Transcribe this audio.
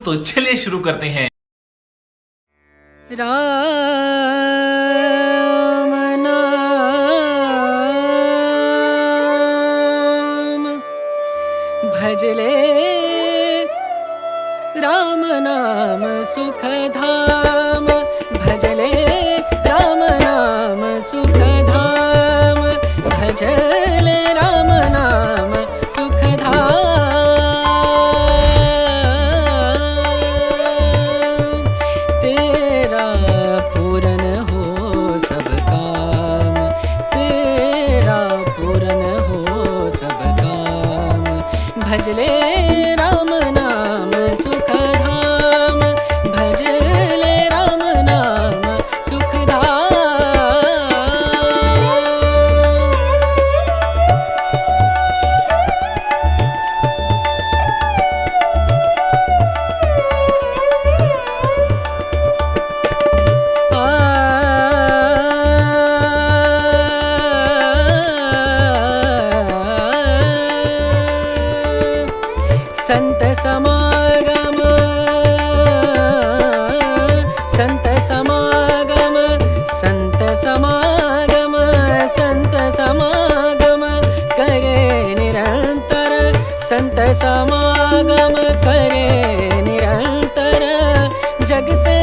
तो चलिए शुरू करते हैं। राम नाम भजले, राम नाम सुख धाम भजले, राम नाम सुख धाम भजले, राम नाम सुख धाम। तेरा पूरन हो सब काम, तेरा पूरन हो सब काम भजले, राम नाम सुख धाम भजले, राम नाम सुख संत समागम, संत समागम, संत समागम, संत समागम करे निरंतर, संत समागम करे निरंतर, जग से